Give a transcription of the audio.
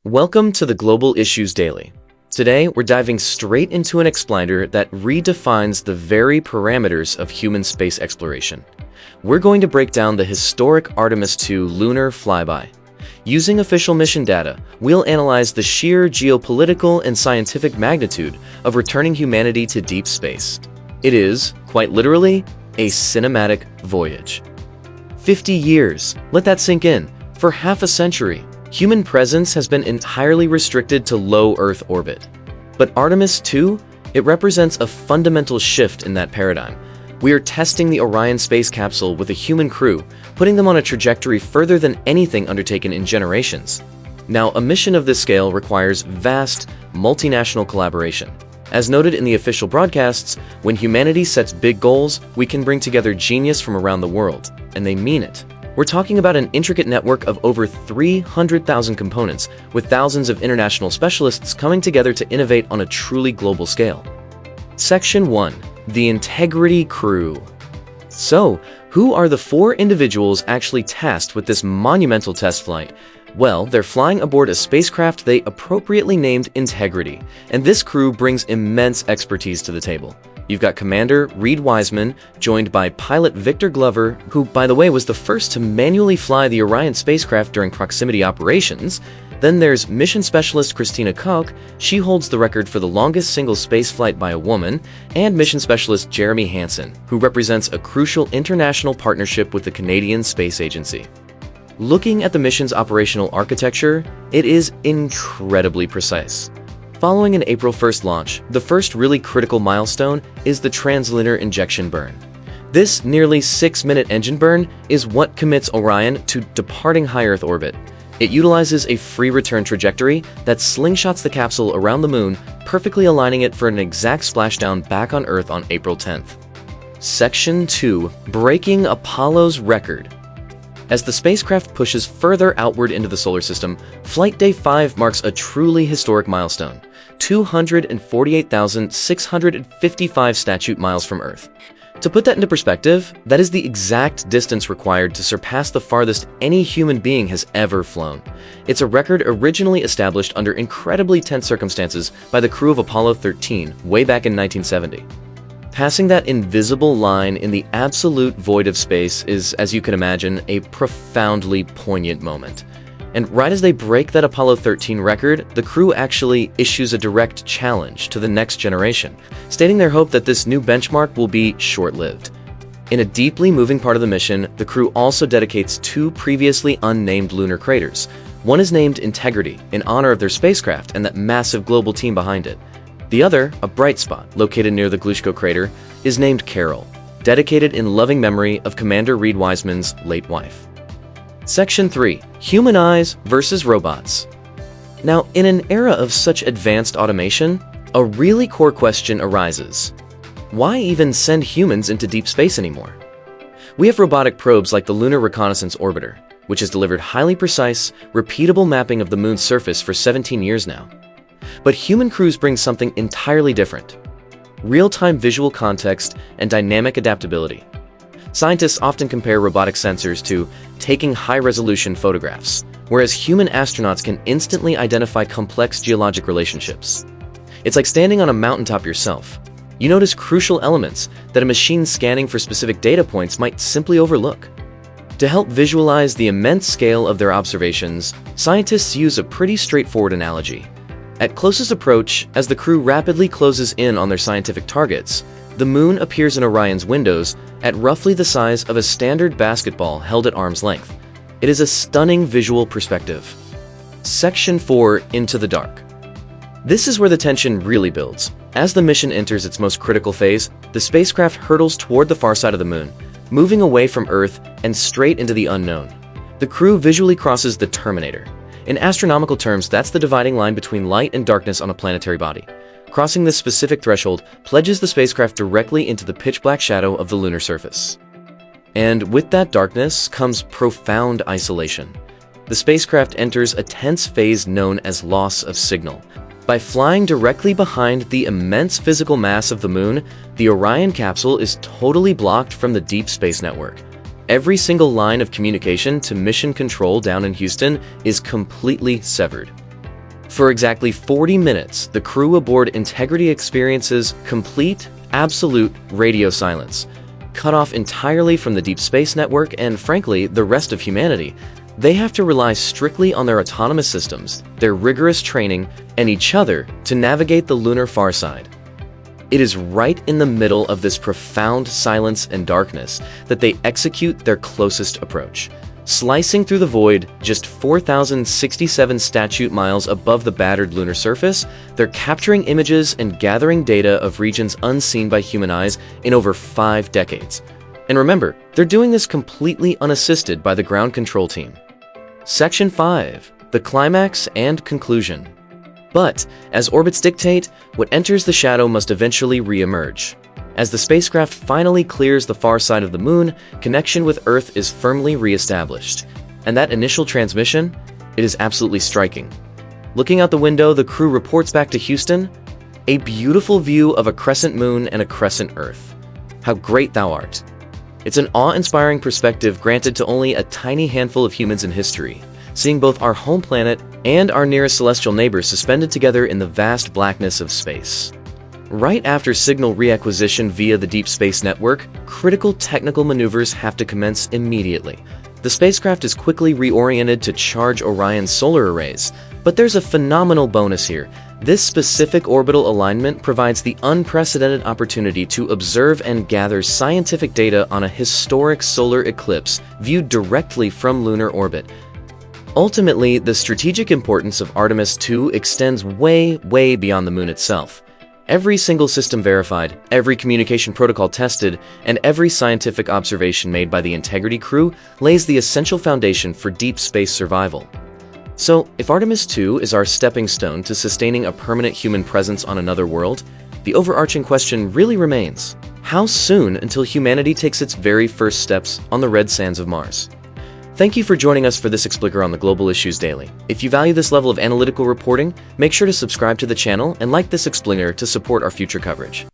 Welcome to the Global Issues Daily. Today, we're diving straight into an explainer that redefines the very parameters of human space exploration. We're going to break down the historic Artemis II lunar flyby. Using official mission data, we'll analyze the sheer geopolitical and scientific magnitude of returning humanity to deep space. It is, quite literally, a cinematic voyage. 50 years, let that sink in. For half a century, human presence has been entirely restricted to low Earth orbit. But Artemis II, it represents a fundamental shift in that paradigm. We are testing the Orion space capsule with a human crew, putting them on a trajectory further than anything undertaken in generations. Now, a mission of this scale requires vast, multinational collaboration. As noted in the official broadcasts, when humanity sets big goals, we can bring together genius from around the world, and they mean it. We're talking about an intricate network of over 300,000 components, with thousands of international specialists coming together to innovate on a truly global scale. Section 1. The Integrity Crew. So, who are the four individuals actually tasked with this monumental test flight? Well, they're flying aboard a spacecraft they appropriately named Integrity, and this crew brings immense expertise to the table. You've got Commander Reed Wiseman, joined by pilot Victor Glover, who, by the way, was the first to manually fly the Orion spacecraft during proximity operations. Then there's mission specialist Christina Koch. She holds the record for the longest single space flight by a woman, and mission specialist Jeremy Hansen, who represents a crucial international partnership with the Canadian Space Agency. Looking at the mission's operational architecture, it is incredibly precise. Following an April 1st launch, the first really critical milestone is the translunar injection burn. This nearly 6-minute engine burn is what commits Orion to departing high Earth orbit. It utilizes a free return trajectory that slingshots the capsule around the moon, perfectly aligning it for an exact splashdown back on Earth on April 10th. Section 2. Breaking Apollo's Record. As the spacecraft pushes further outward into the solar system, Flight Day 5 marks a truly historic milestone. 248,655 statute miles from Earth. To put that into perspective, that is the exact distance required to surpass the farthest any human being has ever flown. It's a record originally established under incredibly tense circumstances by the crew of Apollo 13 way back in 1970. Passing that invisible line in the absolute void of space is, as you can imagine, a profoundly poignant moment. And right as they break that Apollo 13 record, the crew actually issues a direct challenge to the next generation, stating their hope that this new benchmark will be short-lived. In a deeply moving part of the mission, the crew also dedicates two previously unnamed lunar craters. One is named Integrity, in honor of their spacecraft and that massive global team behind it. The other, a bright spot located near the Glushko crater, is named Carol, dedicated in loving memory of Commander Reed Wiseman's late wife. Section 3. Human Eyes versus Robots. Now, in an era of such advanced automation, a really core question arises. Why even send humans into deep space anymore? We have robotic probes like the Lunar Reconnaissance Orbiter, which has delivered highly precise, repeatable mapping of the moon's surface for 17 years now. But human crews bring something entirely different: real-time visual context and dynamic adaptability. Scientists often compare robotic sensors to taking high-resolution photographs, whereas human astronauts can instantly identify complex geologic relationships. It's like standing on a mountaintop yourself. You notice crucial elements that a machine scanning for specific data points might simply overlook. To help visualize the immense scale of their observations, scientists use a pretty straightforward analogy. At closest approach, as the crew rapidly closes in on their scientific targets, the moon appears in Orion's windows at roughly the size of a standard basketball held at arm's length. It is a stunning visual perspective. Section 4. Into the Dark. This is where the tension really builds. As the mission enters its most critical phase, the spacecraft hurtles toward the far side of the moon, moving away from Earth and straight into the unknown. The crew visually crosses the Terminator. In astronomical terms, that's the dividing line between light and darkness on a planetary body. Crossing this specific threshold pledges the spacecraft directly into the pitch-black shadow of the lunar surface. And with that darkness comes profound isolation. The spacecraft enters a tense phase known as loss of signal. By flying directly behind the immense physical mass of the moon, the Orion capsule is totally blocked from the deep space network. Every single line of communication to mission control down in Houston is completely severed. For exactly 40 minutes, the crew aboard Integrity experiences complete, absolute radio silence. Cut off entirely from the deep space network and, frankly, the rest of humanity, they have to rely strictly on their autonomous systems, their rigorous training, and each other to navigate the lunar far side. It is right in the middle of this profound silence and darkness that they execute their closest approach. Slicing through the void just 4,067 statute miles above the battered lunar surface, they're capturing images and gathering data of regions unseen by human eyes in over 5 decades. And remember, they're doing this completely unassisted by the ground control team. Section 5. The Climax and Conclusion. But, as orbits dictate, what enters the shadow must eventually re-emerge. As the spacecraft finally clears the far side of the moon, connection with Earth is firmly re-established. And that initial transmission? It is absolutely striking. Looking out the window, the crew reports back to Houston, "A beautiful view of a crescent moon and a crescent Earth. How great thou art." It's an awe-inspiring perspective granted to only a tiny handful of humans in history, seeing both our home planet and our nearest celestial neighbor suspended together in the vast blackness of space. Right after signal reacquisition via the Deep Space Network, critical technical maneuvers have to commence immediately. The spacecraft is quickly reoriented to charge Orion's solar arrays, but there's a phenomenal bonus here. This specific orbital alignment provides the unprecedented opportunity to observe and gather scientific data on a historic solar eclipse viewed directly from lunar orbit. Ultimately, the strategic importance of Artemis II extends way beyond the moon itself. Every single system verified, every communication protocol tested, and every scientific observation made by the Integrity crew lays the essential foundation for deep space survival. So, if Artemis II is our stepping stone to sustaining a permanent human presence on another world, the overarching question really remains: how soon until humanity takes its very first steps on the red sands of Mars? Thank you for joining us for this Explicker on the Global Issues Daily. If you value this level of analytical reporting, make sure to subscribe to the channel and like this explainer to support our future coverage.